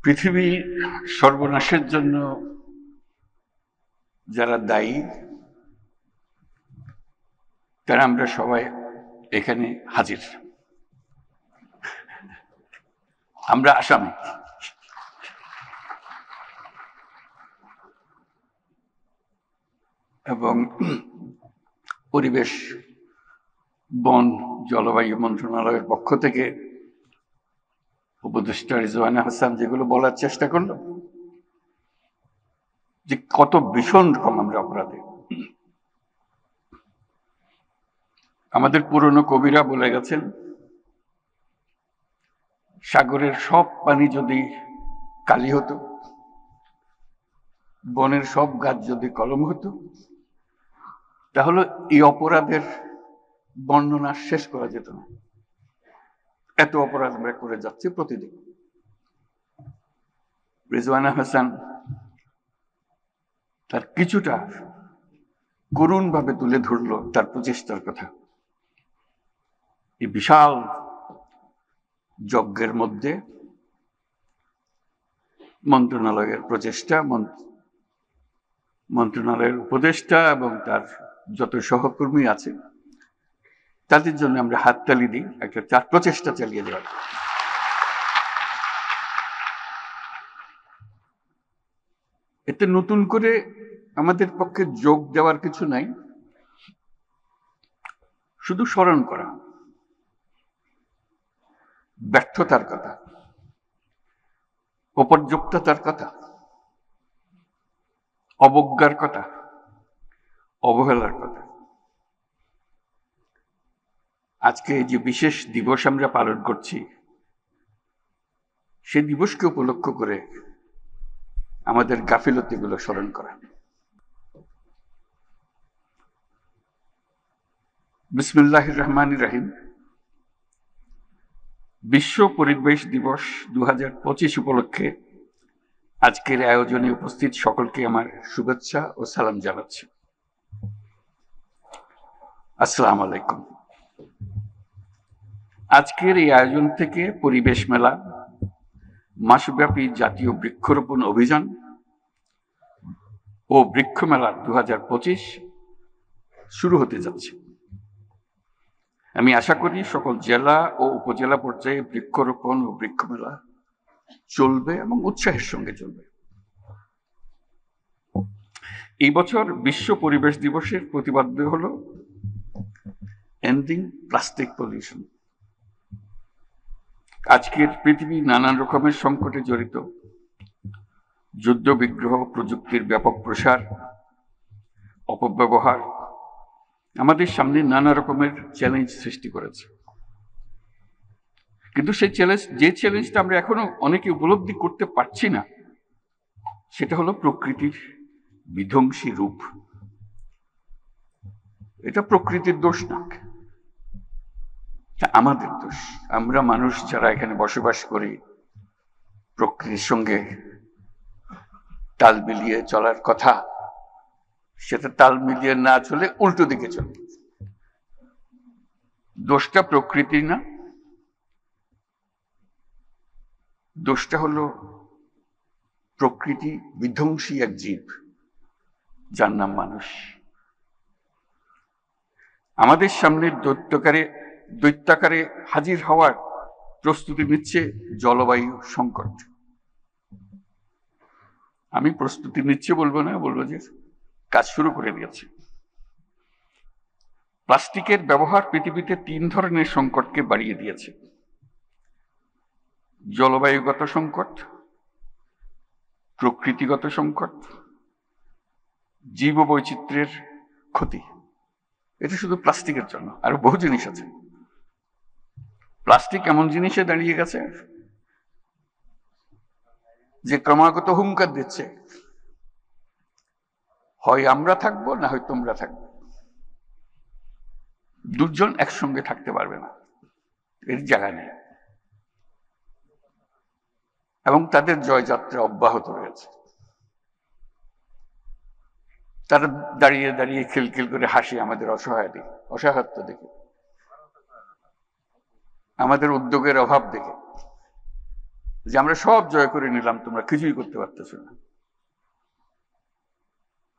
পৃথিবীর সর্বনাশের জন্য যারা দায়ী তারা আমরা সবাই এখানে হাজির। আমরা আসামি। এবং পরিবেশ, বন, জলবায়ু মন্ত্রণালয়ের পক্ষ থেকে উপদেষ্টা রিজওয়ানা হাসান যেগুলো বলার চেষ্টা করল যে কত ভীষণ রকম আমরা অপরাধী। আমাদের পুরনো কবিরা বলে গেছেন, সাগরের সব পানি যদি কালি হতো, বনের সব গাছ যদি কলম হতো, তাহলে এই অপরাধের বর্ণনা শেষ করা যেত না। এত অপরাধ আমরা করে যাচ্ছি প্রতিদিন। রিজওয়ানা হাসান তার কিছুটা করুণ ভাবে তুলে ধরল তার প্রচেষ্টার কথা। এই বিশাল যজ্ঞের মধ্যে মন্ত্রণালয়ের প্রচেষ্টা, মন্ত্রণালয়ের উপদেষ্টা এবং তার যত সহকর্মী আছে তাদের জন্য আমরা হাততালি দিই, একটা তার প্রচেষ্টা চালিয়ে দেওয়ার। এতে নতুন করে আমাদের পক্ষে যোগ দেওয়ার কিছু নাই, শুধু স্মরণ করা ব্যর্থতার কথা, অপর্যাপ্ততার কথা, অবজ্ঞার কথা, অবহেলার কথা। আজকে যে বিশেষ দিবস আমরা পালন করছি, সেই দিবসকে উপলক্ষ করে আমাদের গাফিলতিগুলো স্মরণ করা। বিসমিল্লাহির রহমানির রহিম। বিশ্ব পরিবেশ দিবস 2025 উপলক্ষে আজকের আয়োজনে উপস্থিত সকলকে আমার শুভেচ্ছা ও সালাম জানাচ্ছি। আসসালামু আলাইকুম। আজকের এই আয়োজন থেকে পরিবেশ মেলা, মাসব্যাপী জাতীয় বৃক্ষরোপণ অভিযান ও বৃক্ষ মেলা 2025 শুরু হতে যাচ্ছে। আমি আশা করি সকল জেলা ও উপজেলা পর্যায়ে বৃক্ষরোপণ ও বৃক্ষ মেলা চলবে এবং উৎসাহের সঙ্গে চলবে। এই বছর বিশ্ব পরিবেশ দিবসের প্রতিপাদ্য হলো এন্ডিং প্লাস্টিক পলিউশন। আজকের পৃথিবী নানান রকমের সংকটে জড়িত। যুদ্ধ বিগ্রহ, প্রযুক্তির ব্যাপক প্রসার, অপব্যবহার আমাদের সামনে নানা রকমের চ্যালেঞ্জ সৃষ্টি করেছে। কিন্তু সেই চ্যালেঞ্জটা আমরা এখনো অনেকে উপলব্ধি করতে পারছি না, সেটা হলো প্রকৃতির বিধ্বংসী রূপ। এটা প্রকৃতির দোষ না, আমাদের দোষ। আমরা মানুষ যারা এখানে বসবাস করি, প্রকৃতির সঙ্গে তাল মিলিয়ে চলার কথা, সেটা তাল মিলিয়ে না চলে উল্টো দিকে চলে। দোষটা প্রকৃতি না, দোষটা হলো প্রকৃতি বিধ্বংসী এক জীব যার নাম মানুষ। আমাদের সামনে দৈত্যাকারে হাজির হওয়ার প্রস্তুতি নিচ্ছে জলবায়ু সংকট। আমি প্রস্তুতি নিচ্ছে বলবো না, বলবো যে কাজ শুরু করে দিয়েছে। প্লাস্টিকের ব্যবহার পৃথিবীতে 3 ধরনের সংকটকে বাড়িয়ে দিয়েছে: জলবায়ুগত সংকট, প্রকৃতিগত সংকট, জীববৈচিত্র্যের ক্ষতি। এটা শুধু প্লাস্টিকের জন্য, আরো বহু জিনিস আছে। প্লাস্টিক এমন জিনিসে দাঁড়িয়ে গেছে যে ক্রমাগত হুঙ্কার দিচ্ছে, হয় আমরা থাকবো না হয় তোমরা থাকবে। দুজন একসঙ্গে থাকতে পারবে না, এর জায়গা নেই। এবং তাদের জয়যাত্রা অব্যাহত রয়েছে। তারা দাঁড়িয়ে দাঁড়িয়ে খিলখিল করে হাসি আমাদের অসহায়ত্ব দেখে, আমাদের উদ্যোগের অভাব দেখে। যে আমরা সব জয় করে নিলাম, তোমরা কিছুই করতে পারতেছ না।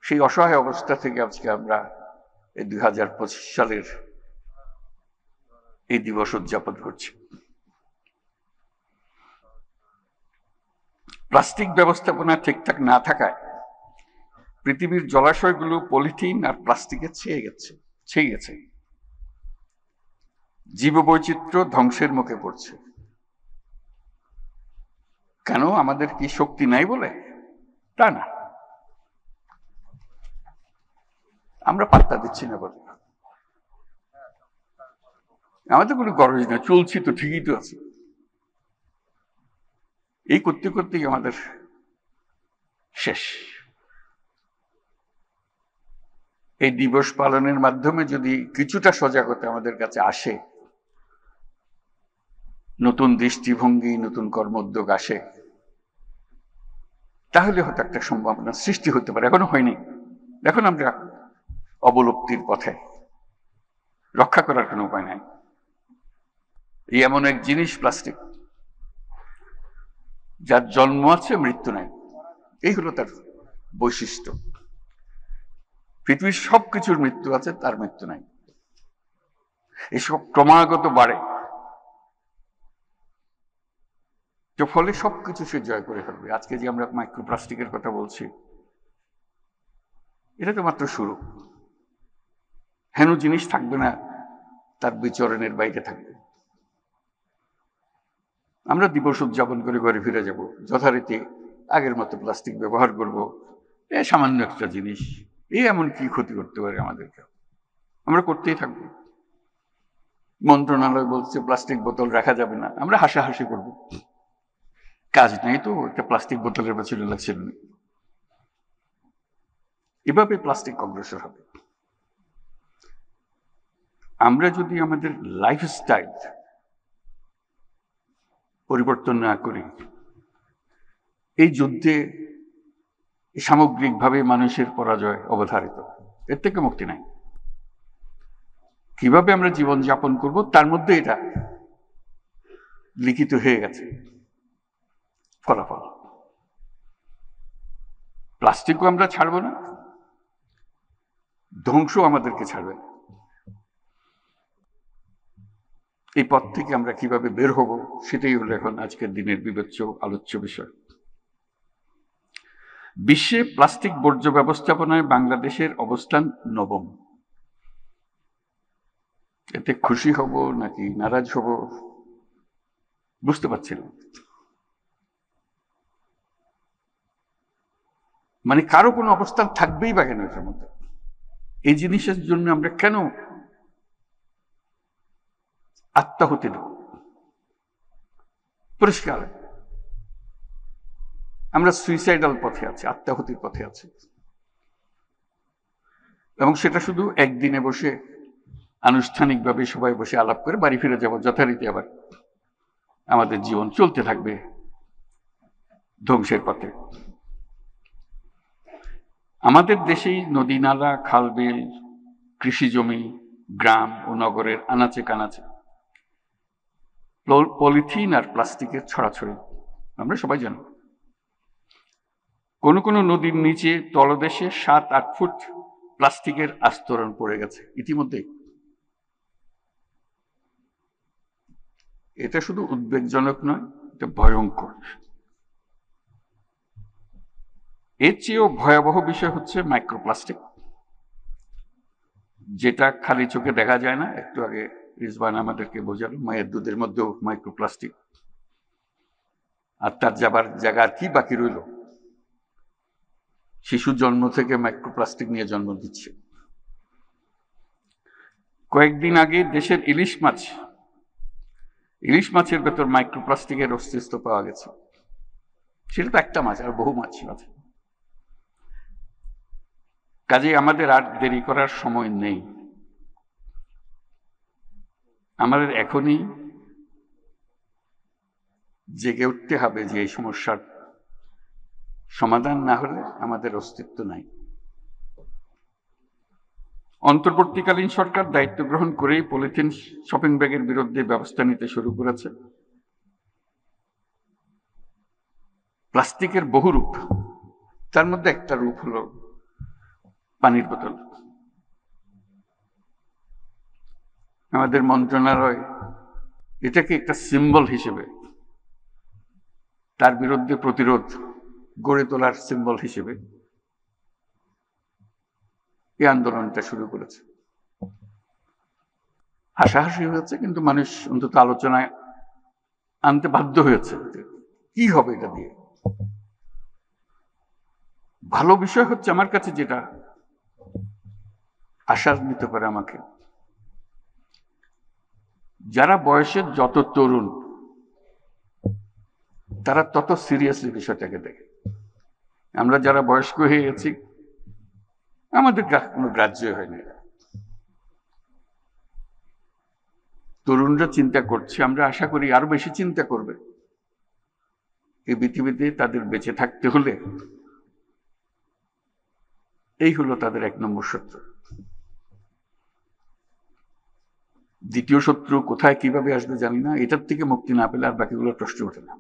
সেই অসহায় অবস্থা থেকে আজকে আমরা এই 2025 সালের এই দিবস উদযাপন করছি। প্লাস্টিক ব্যবস্থাপনা ঠিকঠাক না থাকায় পৃথিবীর জলাশয়গুলো পলিথিন আর প্লাস্টিকে ছেয়ে গেছে। জীববৈচিত্র্য ধ্বংসের মুখে পড়ছে। কেন? আমাদের কি শক্তি নাই বলে? তা না, আমরা পাত্তা দিচ্ছি না বলে। আমাদের কোনো গরজ না, চলছি তো, ঠিকই তো আছে। এই করতে করতেই আমাদের শেষ। এই দিবস পালনের মাধ্যমে যদি কিছুটা সজাগতা আমাদের কাছে আসে, নতুন দৃষ্টিভঙ্গি, নতুন কর্মোদ্যোগ আসে, তাহলে হয়তো একটা সম্ভাবনা সৃষ্টি হতে পারে। এখনো হয়নি, এখন আমরা অবলুপ্তির পথে, রক্ষা করার কোনো উপায় নাই। এই এমন এক জিনিস প্লাস্টিক, যার জন্ম আছে, মৃত্যু নাই। এই হলো তার বৈশিষ্ট্য। পৃথিবীর সবকিছুর মৃত্যু আছে, তার মৃত্যু নাই। এসব ক্রমাগত বাড়ে, ফলে সবকিছু সে জয় করে ফেলবে। আজকে যে আমরা মাইক্রোপ্লাস্টিকের কথা বলছি, এটা তো মাত্র শুরু। হেন জিনিস থাকবে না, তার বিচরণের বাইরে থাকবে। আমরা দিবস উদযাপন করে ঘরে ফিরে যাব, যথারীতি আগের মতো প্লাস্টিক ব্যবহার করব। সামান্য একটা জিনিস, এমন কি ক্ষতি করতে পারে আমাদেরকে? আমরা করতেই থাকবো। মন্ত্রণালয় বলছে প্লাস্টিক বোতল রাখা যাবে না, আমরা হাসাহাসি করব। কাজ নেই তো, একটা প্লাস্টিক বোতলের পেছনে লাগছিল না। এভাবে প্লাস্টিক অগ্রসর হবে। আমরা যদি আমাদের লাইফস্টাইল পরিবর্তন না করি, এই যুদ্ধে সামগ্রিকভাবে মানুষের পরাজয় অবধারিত, এর থেকে মুক্তি নাই। কিভাবে আমরা জীবন যাপন করব, তার মধ্যে এটা লিখিত হয়ে গেছে ফলাফল। প্লাস্টিকও আমরা ছাড়ব না, ধ্বংস আমাদেরকে ছাড়বে না। এই পথ থেকে আমরা কিভাবে বের হব, সেটাই হলো এখন আজকের দিনের বিবেচ্য আলোচ্য বিষয়। বিশ্বে প্লাস্টিক বর্জ্য ব্যবস্থাপনায় বাংলাদেশের অবস্থান 9ম। এতে খুশি হব নাকি নারাজ হব বুঝতে পারছি না। মানে কারো কোনো অবস্থান থাকবেই বা কেন এটার মধ্যে? এই জিনিসের জন্য আমরা কেন আত্মাহুতি দেব? পরিষ্কার, আমরা সুইসাইডাল পথে আছি, আত্মাহুতির পথে আছি। এবং সেটা শুধু একদিনে বসে আনুষ্ঠানিকভাবে সবাই বসে আলাপ করে বাড়ি ফিরে যাব, যথারীতি আবার আমাদের জীবন চলতে থাকবে ধ্বংসের পথে। আমাদের দেশেই নদী, নালা, খাল, বিল, কৃষি জমি, গ্রাম ও নগরের আনাচে কানাচে পলিথিন আর প্লাস্টিকের ছড়াছড়ি আমরা সবাই জানি। কোনো কোনো নদীর নিচে তলদেশে 7-8 ফুট প্লাস্টিকের আস্তরণ পড়ে গেছে ইতিমধ্যেই। এটা শুধু উদ্বেগজনক নয়, এটা ভয়ঙ্কর। এর চেয়েও ভয়াবহ বিষয় হচ্ছে মাইক্রোপ্লাস্টিক, যেটা খালি চোখে দেখা যায় না। একটু আগে রিজওয়ান আমাদেরকে বোঝালো, মায়ের দুধের মধ্যেও মাইক্রোপ্লাস্টিক। আর তার যাবার জায়গা আর কি বাকি রইল? শিশু জন্ম থেকে মাইক্রোপ্লাস্টিক নিয়ে জন্ম দিচ্ছে। কয়েকদিন আগে দেশের ইলিশ মাছের ভেতর মাইক্রোপ্লাস্টিকের অস্তিত্ব পাওয়া গেছে। সেটা তো একটা মাছ, আর বহু মাছ আছে। কাজে আমাদের আর দেরি করার সময় নেই। আমাদের এখনই জেগে উঠতে হবে যে এই সমস্যার সমাধান না হলে আমাদের অস্তিত্ব নাই। অন্তর্বর্তীকালীন সরকার দায়িত্ব গ্রহণ করেই পলিথিন শপিং ব্যাগের বিরুদ্ধে ব্যবস্থা নিতে শুরু করেছে। প্লাস্টিকের বহু রূপ, তার মধ্যে একটা রূপ হলো পানির বোতল। আমাদের মন্ত্রণালয় এটাকে একটা সিম্বল হিসেবে, তার বিরুদ্ধে প্রতিরোধ গড়ে তোলার সিম্বল হিসেবে এই আন্দোলনটা শুরু করেছে। হাসাহাসি হয়েছে, কিন্তু মানুষ অন্তত আলোচনায় আনতে বাধ্য হয়েছে কি হবে এটা দিয়ে। ভালো বিষয় হচ্ছে আমার কাছে যেটা আশা দিতে পারে আমাকে, যারা বয়সের যত তরুণ তারা তত সিরিয়াসলি বিষয়টাকে দেখে। আমরা যারা বয়স্ক হয়ে গেছি আমাদের কোনো গ্রাহ্য হয় না। তরুণরা চিন্তা করছে, আমরা আশা করি আরো বেশি চিন্তা করবে। এই পৃথিবীতে তাদের বেঁচে থাকতে হলে এই হলো তাদের 1 নম্বর শত্রু। দ্বিতীয় শত্রু কোথায় কিভাবে আসবে জানি না, এটার থেকে মুক্তি না পেলে আর বাকিগুলো প্রশ্ন ওঠে না।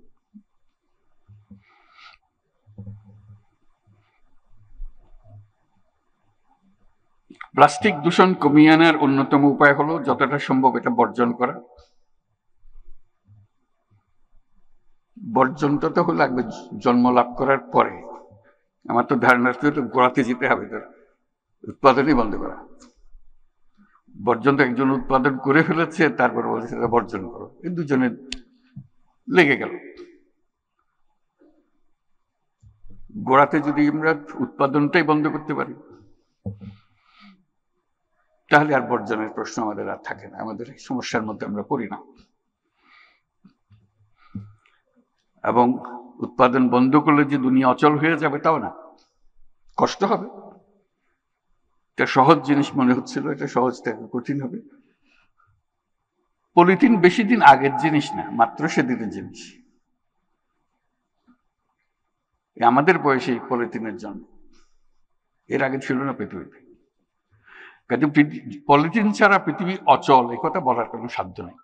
প্লাস্টিক দূষণ কমিয়ে আনার অন্যতম উপায় হলো যতটা সম্ভব এটা বর্জন করা। বর্জনটা তো লাগবে জন্ম লাভ করার পরে। আমার তো ধারণা তো গোড়াতে যেতে হবে, তোর উৎপাদনই বন্ধ করা। বর্জন তো একজন উৎপাদন করে ফেলেছে, তারপর বলছে সেটা বর্জন করো, এই দুজনে লেগে গেল। গোড়াতে যদি আমরা উৎপাদনটাই বন্ধ করতে পারি তাহলে আর বর্জনের প্রশ্ন আমাদের আর থাকে না, আমাদের সমস্যার মধ্যে আমরা পড়ি না। এবং উৎপাদন বন্ধ করলে যে দুনিয়া অচল হয়ে যাবে তাও না, কষ্ট হবে। এটা সহজ জিনিস মনে হচ্ছিল, এটা সহজ থেকে কঠিন হবে। পলিথিন বেশি দিন আগের জিনিস না, মাত্র সেদিনের জিনিস। আমাদের বয়সে পলিথিনের জন্য, এর আগে ছিল না পৃথিবীতে। কাজে পলিথিন ছাড়া পৃথিবী অচল এই কথা বলার কোনো সাধ্য নেই।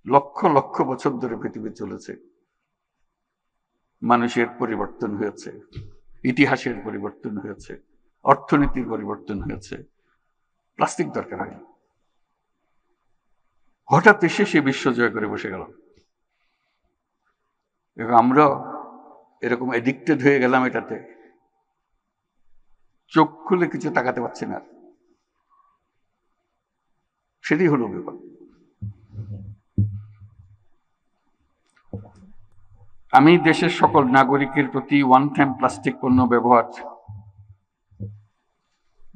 লক্ষ লক্ষ বছর ধরে পৃথিবী চলেছে, মানুষের পরিবর্তন হয়েছে, ইতিহাসের পরিবর্তন হয়েছে, অর্থনীতির পরিবর্তন হয়েছে, প্লাস্টিক দরকার হয়। হঠাৎ এসে সে বিশ্ব জয় করে বসে গেল এবং আমরা এরকম এডিক্টেড হয়ে গেলাম এটাতে, চোখ খুলে কিছু তাকাতে পারছি না। সেটাই হলো ব্যাপার। আমি দেশের সকল নাগরিকের প্রতি ওয়ান টাইম প্লাস্টিক পণ্য ব্যবহার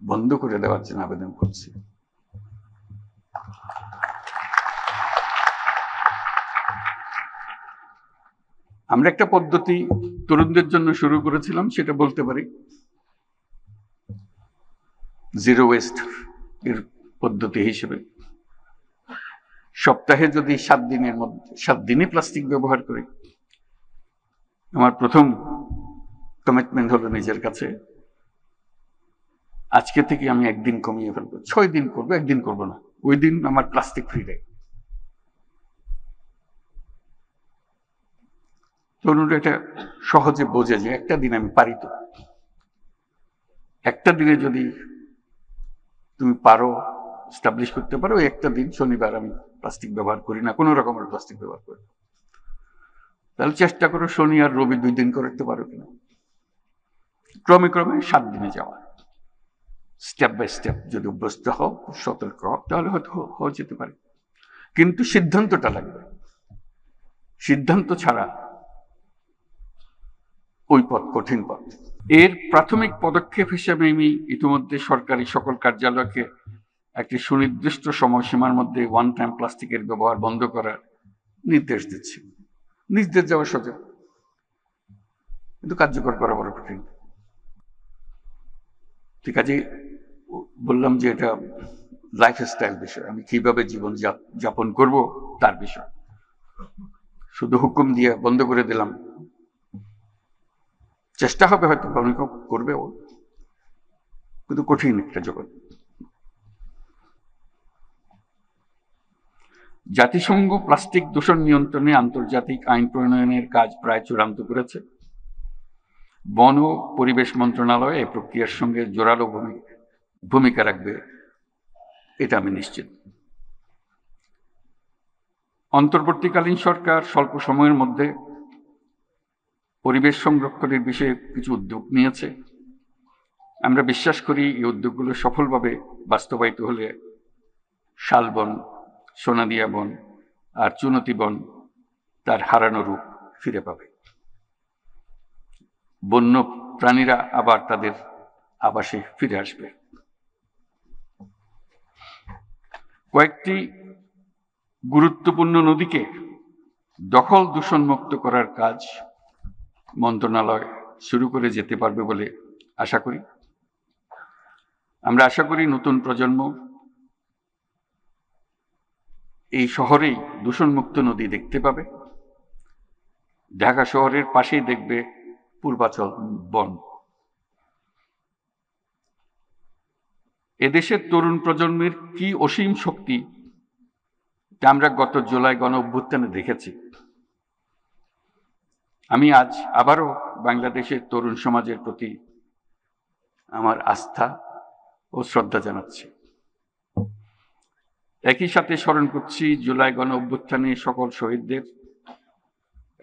বন্ধ করে দেওয়ার জন্য আবেদন করছি। আমরা একটা পদ্ধতি তরুণদের জন্য শুরু করেছিলাম, সেটা বলতে পারি জিরো ওয়েস্ট এর পদ্ধতি হিসেবে। সপ্তাহে যদি 7 দিনের মধ্যে 7 দিনই প্লাস্টিক ব্যবহার করি, আমার প্রথম কমিটমেন্ট হলো নিজের কাছে, আজকে থেকে আমি 1 দিন কমিয়ে ফেলবো। 6 দিন করবো, 1 দিন করবো না। ওই দিন আমার প্লাস্টিক ফ্রি ডে। তরুণরা এটা সহজে বোঝে যে একটা দিন আমি পারি। তো একটা দিনে যদি তুমি পারো এস্টাবলিশ করতে পারো, একটা দিন শনিবার আমি প্লাস্টিক ব্যবহার করি না, কোনো রকমের প্লাস্টিক ব্যবহার করি না, তাহলে চেষ্টা করো শনি আর রবি 2 দিন করতে পারো কিনা। ক্রমে ক্রমে 7 দিনে যাওয়া, স্টেপ বাই স্টেপ যদি অভ্যস্ত হও, সতর্ক হও, তাহলে হয়তো হয়ে যেতে পারে। কিন্তু সিদ্ধান্তটা লাগবে, সিদ্ধান্ত ছাড়া ওই পথ কঠিন পথ। এর প্রাথমিক পদক্ষেপ হিসেবে আমি ইতিমধ্যে সরকারি সকল কার্যালয়কে একটি সুনির্দিষ্ট সময়সীমার মধ্যে ওয়ান টাইম প্লাস্টিকের ব্যবহার বন্ধ করার নির্দেশ দিচ্ছি। নির্দেশ যাওয়া সোজা, কিন্তু কার্যকর করা বড় কঠিন। ঠিক আছে, বললাম যে এটা লাইফস্টাইল বিষয়, আমি কিভাবে জীবন যাপন করব তার বিষয়। শুধু হুকুম দিয়ে বন্ধ করে দিলাম, চেষ্টা হবে হয়তো অনেক করবে, কিন্তু কঠিন একটা জগৎ। জাতিসংঘ প্লাস্টিক দূষণ নিয়ন্ত্রণে আন্তর্জাতিক আইন প্রণয়নের কাজ প্রায় চূড়ান্ত করেছে। বন ও পরিবেশ মন্ত্রণালয় এই প্রক্রিয়ার সঙ্গে জোরালো ভূমিকা রাখবে, এটা আমি নিশ্চিত। অন্তর্বর্তীকালীন সরকার স্বল্প সময়ের মধ্যে পরিবেশ সংরক্ষণের বিষয়ে কিছু উদ্যোগ নিয়েছে। আমরা বিশ্বাস করি এই উদ্যোগগুলো সফলভাবে বাস্তবায়িত হলে শালবন, সোনাদিয়া বন আর চুনতি বন তার হারানো রূপ ফিরে পাবে। বন্য প্রাণীরা আবার তাদের আবাসে ফিরে আসবে। কয়েকটি গুরুত্বপূর্ণ নদীকে দখল দূষণমুক্ত করার কাজ মন্ত্রণালয় শুরু করে যেতে পারবে বলে আশা করি। আমরা আশা করি নতুন প্রজন্ম এই শহরেই দূষণমুক্ত নদী দেখতে পাবে। ঢাকা শহরের পাশেই দেখবে পূর্বাচল বন। এদেশের তরুণ প্রজন্মের কি অসীম শক্তি তা আমরা গত জুলাই গণ অভ্যুত্থানে দেখেছি। আমি আজ আবারও বাংলাদেশের তরুণ সমাজের প্রতি আমার আস্থা ও শ্রদ্ধা জানাচ্ছি। একই সাথে স্মরণ করছি জুলাই গণ অভ্যুত্থানে সকল শহীদদের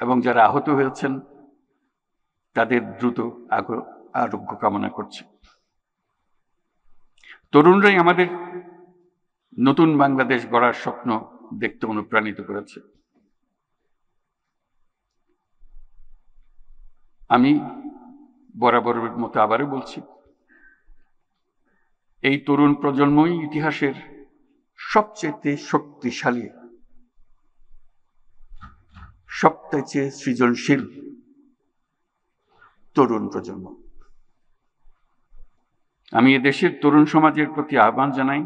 এবং যারা আহত হয়েছেন তাদের দ্রুত আরোগ্য কামনা করছি। তরুণরাই আমাদের নতুন বাংলাদেশ গড়ার স্বপ্ন দেখতে অনুপ্রাণিত করেছে। আমি বরাবরের মতো আবারও বলছি, এই তরুণ প্রজন্মই ইতিহাসের সবচেয়ে শক্তিশালী, সবচেয়ে সৃজনশীল তরুণ প্রজন্ম। আমি এদেশের তরুণ সমাজের প্রতি আহ্বান জানাই,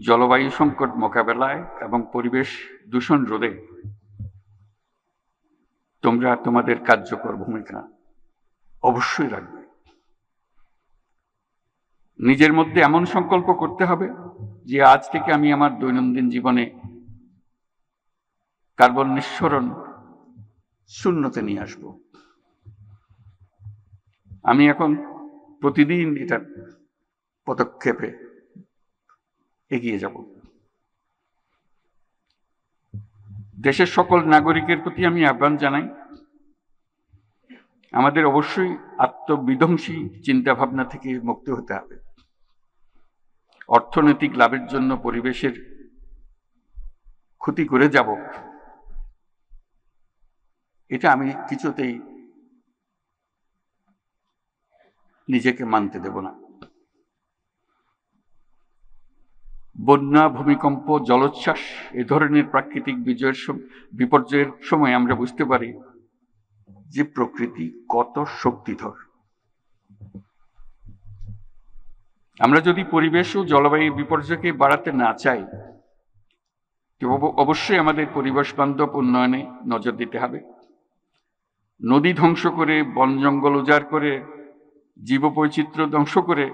জলবায়ু সংকট মোকাবেলায় এবং পরিবেশ দূষণ রোধে তোমরা তোমাদের কার্যকর ভূমিকা অবশ্যই রাখবে। নিজের মধ্যে এমন সংকল্প করতে হবে যে আজ থেকে আমি আমার দৈনন্দিন জীবনে কার্বন নিঃসরণ শূন্যতে নিয়ে আসব। আমি এখন প্রতিদিন এটা পদক্ষেপে এগিয়ে যাব। দেশের সকল নাগরিকের প্রতি আমি আহ্বান জানাই, আমাদের অবশ্যই আত্মবিধ্বংসী চিন্তাভাবনা থেকে মুক্ত হতে হবে। অর্থনৈতিক লাভের জন্য পরিবেশের ক্ষতি করে যাব, এটা আমি কিছুতেই নিজেকে মানতে দেব না। বন্যা, ভূমিকম্প, জলোচ্ছ্বাস এ ধরনের প্রাকৃতিক বিপর্যয়ের সময় আমরা বুঝতে পারি যে প্রকৃতি কত শক্তিধর। আমরা যদি পরিবেশ ও জলবায়ু বিপর্যয়কে বাড়াতে না চাই, অবশ্যই আমাদের পরিবেশ বান্ধব উন্নয়নে নজর দিতে হবে। নদী ধ্বংস করে, বন জঙ্গল উজাড় করে, জীববৈচিত্র্য ধ্বংস করে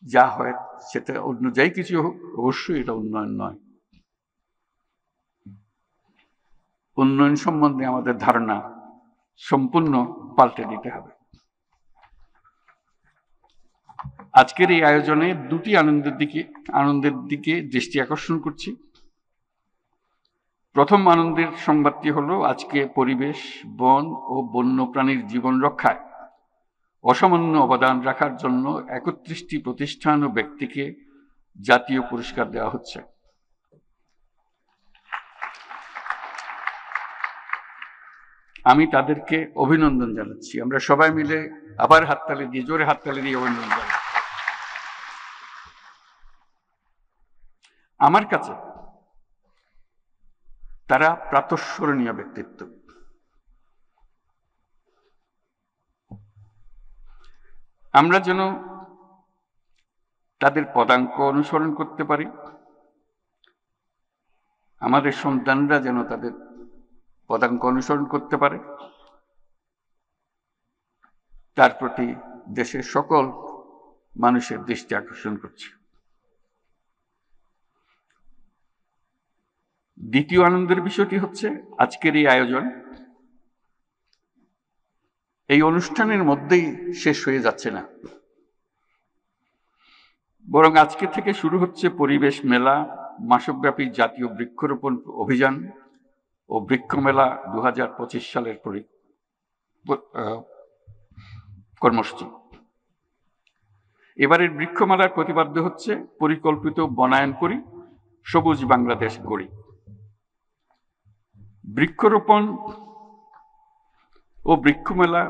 যা হয় সেটা অন্য যাই কিছু হোক, অবশ্যই এটা উন্নয়ন নয়। উন্নয়ন সম্বন্ধে আমাদের ধারণা সম্পূর্ণ পাল্টে দিতে হবে। আজকের এই আয়োজনে দুটি আনন্দের দিকে দৃষ্টি আকর্ষণ করছি। প্রথম আনন্দের সংবাদটি হলো, আজকে পরিবেশ, বন ও বন্যপ্রাণীর জীবন রক্ষায় অসামান্য অবদান রাখার জন্য 31টি প্রতিষ্ঠান ও ব্যক্তিকে জাতীয় পুরস্কার দেওয়া হচ্ছে। আমি তাদেরকে অভিনন্দন জানাচ্ছি। আমরা সবাই মিলে আবার হাততালি দিয়ে, জোরে হাততালি দিয়ে অভিনন্দন জানাচ্ছি। আমার কাছে তারা প্রাতঃস্মরণীয় ব্যক্তিত্ব। আমরা যেন তাদের পদাঙ্ক অনুসরণ করতে পারি, আমাদের সন্তানরা যেন তাদের পদাঙ্ক অনুসরণ করতে পারে, তার প্রতি দেশের সকল মানুষের দৃষ্টি আকর্ষণ করছে। দ্বিতীয় আনন্দের বিষয়টি হচ্ছে, আজকের এই আয়োজন এই অনুষ্ঠানের মধ্যেই শেষ হয়ে যাচ্ছে না, বরং আজকে থেকে শুরু হচ্ছে পরিবেশ মেলা, মাসব্যাপী জাতীয় বৃক্ষরোপণ অভিযান ও বৃক্ষ মেলা 2025 সালের কর্মসূচি। এবারের বৃক্ষমেলার প্রতিপাদ্য হচ্ছে পরিকল্পিত বনায়ন করি, সবুজ বাংলাদেশ গড়ি। বৃক্ষরোপণ ও বৃক্ষমেলা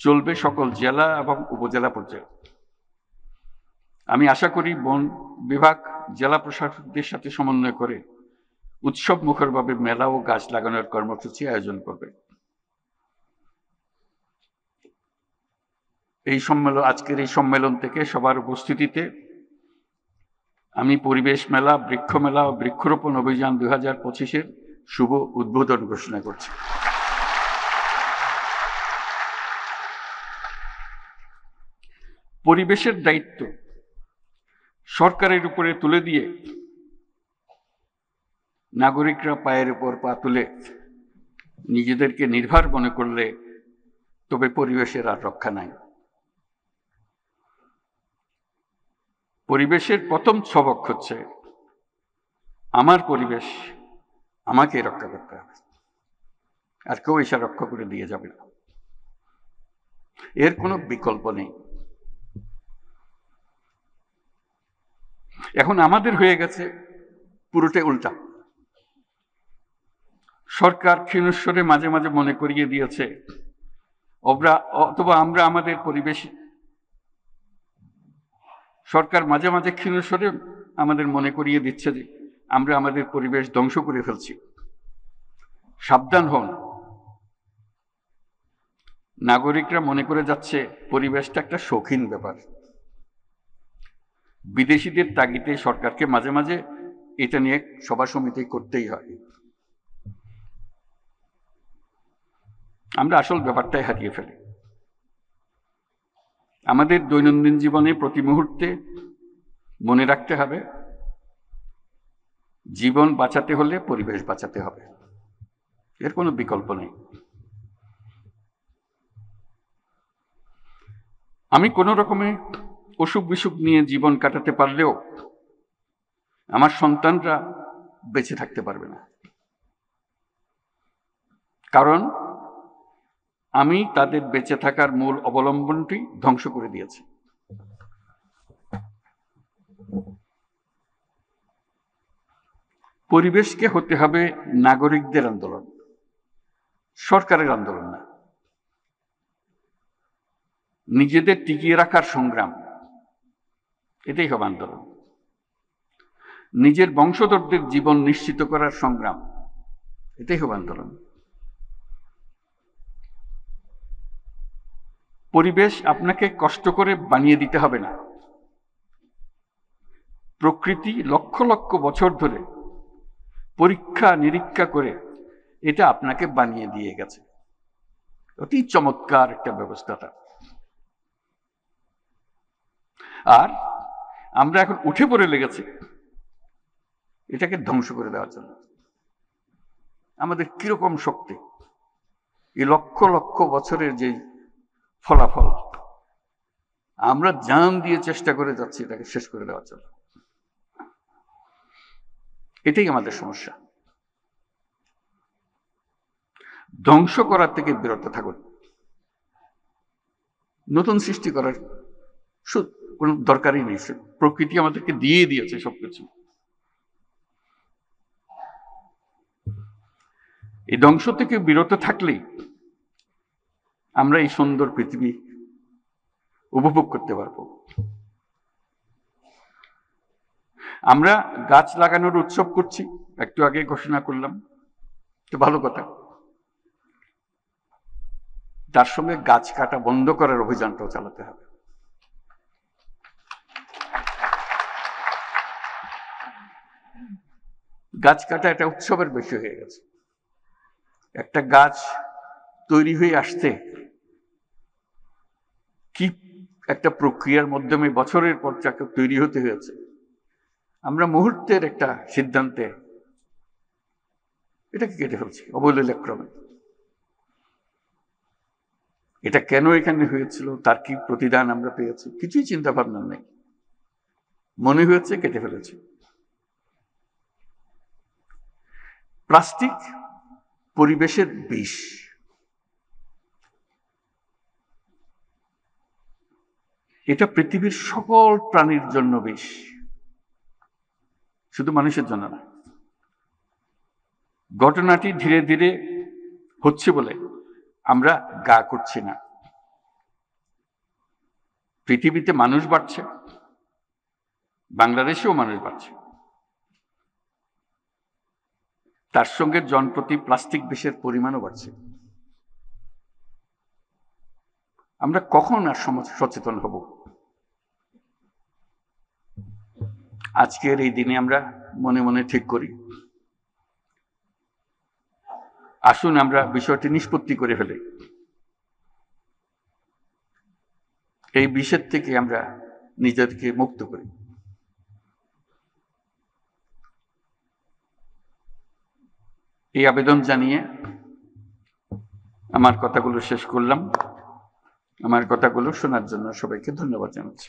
চলবে সকল জেলা এবং উপজেলা পর্যায়ে। আমি আশা করি বন বিভাগ জেলা প্রশাসকদের সাথে সমন্বয় করে উৎসব মুখরভাবে মেলা ও গাছ লাগানোর কর্মসূচি আয়োজন করবে। আজকের এই সম্মেলন থেকে সবার উপস্থিতিতে আমি পরিবেশ মেলা, বৃক্ষ মেলা ও বৃক্ষরোপণ অভিযান 2025-এর শুভ উদ্বোধন ঘোষণা করছি। পরিবেশের দায়িত্ব সরকারের উপরে তুলে দিয়ে নাগরিকরা পায়ের উপর পা তুলে নিজেদেরকে নির্ভর মনে করলে তবে পরিবেশের আর রক্ষা নাই। পরিবেশের প্রথম সবক হচ্ছে আমার পরিবেশ আমাকে রক্ষা করতে হবে, আর কেউ এসে রক্ষা করে দিয়ে যাবে না, এর কোনো বিকল্প নেই। এখন আমাদের হয়ে গেছে পুরোটাই উল্টা। সরকার ক্ষীণস্বরে মাঝে মাঝে মনে করিয়ে দিয়েছে অথবা আমরা আমাদের পরিবেশ, সরকার মাঝে মাঝে ক্ষীণস্বরে আমাদের মনে করিয়ে দিচ্ছে যে আমরা আমাদের পরিবেশ ধ্বংস করে ফেলছি। সাবধান হন, নাগরিকরা মনে করে যাচ্ছে পরিবেশটা একটা শৌখিন ব্যাপার। বিদেশিদের তাগিদে সরকারকে মাঝে মাঝে এটা নিয়ে সভা সমিতি করতেই হয়। আমরা আসল ব্যাপারটাই হারিয়ে ফেলি। আমাদের দৈনন্দিন জীবনে প্রতি মুহূর্তে মনে রাখতে হবে জীবন বাঁচাতে হলে পরিবেশ বাঁচাতে হবে, এর কোনো বিকল্প নেই। আমি কোনো রকমে অসুখ বিসুখ নিয়ে জীবন কাটাতে পারলেও আমার সন্তানরা বেঁচে থাকতে পারবে না, কারণ আমি তাদের বেঁচে থাকার মূল অবলম্বনটি ধ্বংস করে দিয়েছি। পরিবেশকে হতে হবে নাগরিকদের আন্দোলন, সরকারের আন্দোলন না। নিজেদের টিকিয়ে রাখার সংগ্রাম, এটাই হবে আন্দোলন। নিজের বংশধরদের জীবন নিশ্চিত করার সংগ্রাম, এটাই হবে আন্দোলন। পরিবেশ আপনাকে কষ্ট করে বানিয়ে দিতে হবে না। প্রকৃতি লক্ষ লক্ষ বছর ধরে পরীক্ষা নিরীক্ষা করে এটা আপনাকে বানিয়ে দিয়ে গেছে। অতি চমৎকার একটা ব্যবস্থাটা। আর আমরা এখন উঠে পড়ে লেগেছি এটাকে ধ্বংস করে দেওয়ার জন্য। আমাদের কিরকম শক্তি, এই লক্ষ লক্ষ বছরের যে ফলাফল, আমরা জান দিয়ে চেষ্টা করে যাচ্ছি এটাকে শেষ করে দেওয়ার জন্য। এটাই আমাদের সমস্যা। ধ্বংস করার থেকে বিরত থাকুন। নতুন সৃষ্টি করার কোনো দরকারই নেই। প্রকৃতি আমাদেরকে দিয়ে দিয়েছে সবকিছু। এই ধ্বংস থেকে বিরত থাকলেই আমরা এই সুন্দর পৃথিবী উপভোগ করতে পারবো। আমরা গাছ লাগানোর উৎসব করছি, একটু আগে ঘোষণা করলাম, তো ভালো কথা। তার সঙ্গে গাছ কাটা বন্ধ করার অভিযানটাও চালাতে হবে। গাছ কাটা একটা উৎসবের বিষয় হয়ে গেছে। একটা গাছ তৈরি হয়ে আসতে কি একটা প্রক্রিয়ার মাধ্যমে বছরের পর যাকে তৈরি হতে হয়েছে, আমরা মুহূর্তের একটা সিদ্ধান্তে এটাকে কেটে ফেলছি অবলীলাক্রমে। এটা কেন এখানে হয়েছিল, তার কি প্রতিদান আমরা পেয়েছি, কিছুই চিন্তা ভাবনা নেই। মনে হয়েছে কেটে ফেলেছি। প্লাস্টিক পরিবেশের বিষ। এটা পৃথিবীর সকল প্রাণীর জন্য বিষ, শুধু মানুষের জন্য না। ঘটনাটি ধীরে ধীরে হচ্ছে বলে আমরা গা করছি না। পৃথিবীতে মানুষ বাড়ছে, বাংলাদেশেও মানুষ বাড়ছে, তার সঙ্গে জনপ্রতি প্লাস্টিক বিষের পরিমাণও বাড়ছে। আমরা কখন আর সচেতন হব? আজকের এই দিনে আমরা মনে মনে ঠিক করি, আসুন আমরা বিষয়টি নিষ্পত্তি করে ফেলি। এই বিষের থেকে আমরা নিজেদেরকে মুক্ত করি। এই আবেদন জানিয়ে আমার কথাগুলো শেষ করলাম। আমার কথাগুলো শোনার জন্য সবাইকে ধন্যবাদ জানাচ্ছি।